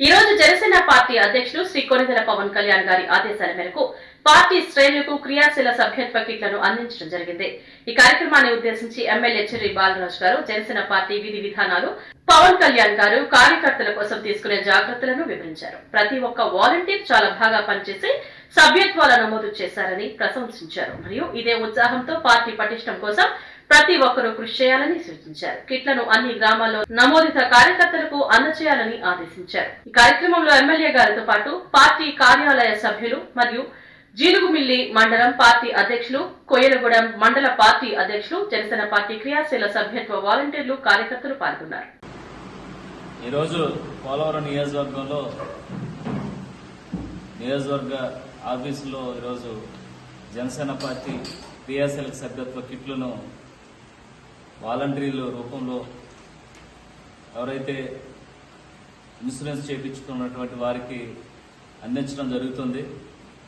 ఈ రోజు జనసేన పార్టీ అధ్యక్షులు శ్రీ కొనిదెల పవన్ కళ్యాణ్ గారి ఆదేశాల మేరకు పార్టీ శ్రేణులకు క్రియాశీల సభ్యత్వ కిట్లను అందించడం జరిగింది. ఈ కార్యక్రమాన్ని ఉద్దేశించి ఎమ్మెల్యే చెర్రి బాలరాజు గారు జనసేన పార్టీ విధి విధానాలు, పవన్ కళ్యాణ్ గారు కార్యకర్తల కోసం తీసుకునే జాగ్రత్తలను వివరించారు. ప్రతి ఒక్క వాలంటీర్ చాలా బాగా పనిచేసి సభ్యత్వాల నమోదు చేశారని ప్రశంసించారు. మరియు ఇదే ఉత్సాహంతో పార్టీ పటిష్టం కోసం ప్రతి ఒక్కరూ కృషి చేయాలని సూచించారు. కిట్లను అన్ని గ్రామాల్లో నమోదిత కార్యకర్తలకు అందజేయాలని ఆదేశించారు. ఈ కార్యక్రమంలో ఎమ్మెల్యే గారితో పాటు పార్టీ కార్యాలయ సభ్యులు మరియు జీలుగుమిల్లి మండలం పార్టీ అధ్యక్షులు, కొయ్యలగూడెం మండల పార్టీ అధ్యక్షులు, జనసేన పార్టీ క్రియాశీల సభ్యత్వ వాలంటీర్లు, కార్యకర్తలు పాల్గొన్నారు. ఈరోజు పోలవరం నియోజకవర్గంలో నియోజకవర్గ ఆఫీసులో ఈరోజు జనసేన పార్టీ క్రియాశీల సభ్యత్వ కిట్లను వాలంటీర్ల రూపంలో ఎవరైతే ఇన్సూరెన్స్ చేయించుకున్నటువంటి వారికి అందించడం జరుగుతుంది.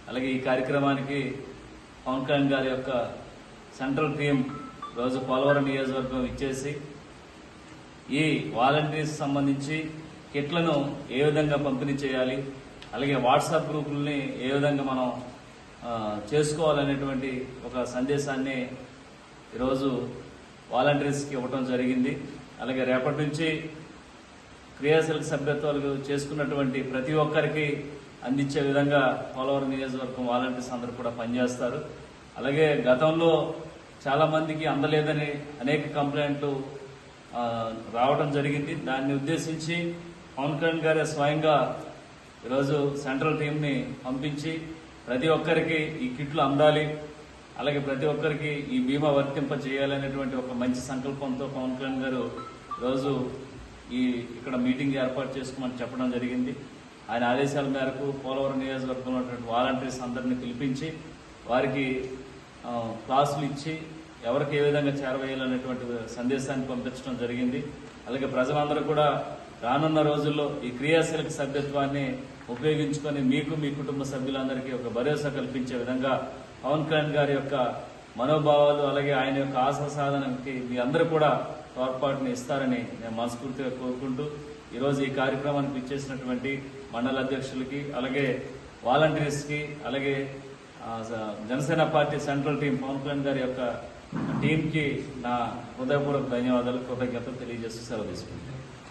అలాగే ఈ కార్యక్రమానికి పవన్ కళ్యాణ్ గారి యొక్క సెంట్రల్ టీం రోజు పోలవరం నియోజకవర్గం ఇచ్చేసి ఈ వాలంటీర్స్ సంబంధించి కిట్లను ఏ విధంగా పంపిణీ చేయాలి, అలాగే వాట్సాప్ గ్రూపుల్ని ఏ విధంగా మనం చేసుకోవాలనేటువంటి ఒక సందేశాన్ని ఈరోజు వాలంటీర్స్కి ఇవ్వటం జరిగింది. అలాగే రేపటి నుంచి క్రియాశీల సభ్యత్వాలు చేసుకున్నటువంటి ప్రతి ఒక్కరికి అందించే విధంగా పోలవరం నియోజకవర్గం వాలంటీర్స్ అందరూ కూడా పనిచేస్తారు. అలాగే గతంలో చాలా మందికి అందలేదని అనేక కంప్లైంట్లు రావడం జరిగింది. దాన్ని ఉద్దేశించి పవన్ కళ్యాణ్ గారే స్వయంగా ఈరోజు సెంట్రల్ టీంని పంపించి ప్రతి ఒక్కరికి ఈ కిట్లు అందాలి, అలాగే ప్రతి ఒక్కరికి ఈ బీమా వర్తింప చేయాలనేటువంటి ఒక మంచి సంకల్పంతో పవన్ కళ్యాణ్ గారు రోజు ఇక్కడ మీటింగ్ ఏర్పాటు చేసుకోమని చెప్పడం జరిగింది. ఆయన ఆదేశాల మేరకు పోలవరం నియోజకవర్గంలో ఉన్నటువంటి వాలంటీర్స్ అందరినీ పిలిపించి వారికి క్లాసులు ఇచ్చి ఎవరికి ఏ విధంగా చేరవేయాలనేటువంటి సందేశాన్ని పంపించడం జరిగింది. అలాగే ప్రజలందరూ కూడా రానున్న రోజుల్లో ఈ క్రియాశీలక సభ్యత్వాన్ని ఉపయోగించుకొని మీకు మీ కుటుంబ సభ్యులందరికీ ఒక భరోసా కల్పించే విధంగా పవన్ కళ్యాణ్ గారి యొక్క మనోభావాలు అలాగే ఆయన యొక్క ఆశా సాధనకి మీ అందరూ కూడా తోడ్పాటుని ఇస్తారని నేను మనస్ఫూర్తిగా కోరుకుంటూ ఈరోజు ఈ కార్యక్రమానికి ఇచ్చేసినటువంటి మండల అధ్యక్షులకి, అలాగే వాలంటీర్స్కి, అలాగే Janasena party central team Pawan Kalyan గారి యొక్క టీంకి నా హృదయపూర్వక ధన్యవాదాలు, కృతజ్ఞతలు తెలియజేస్తూ సెలవు తీసుకుంటాను.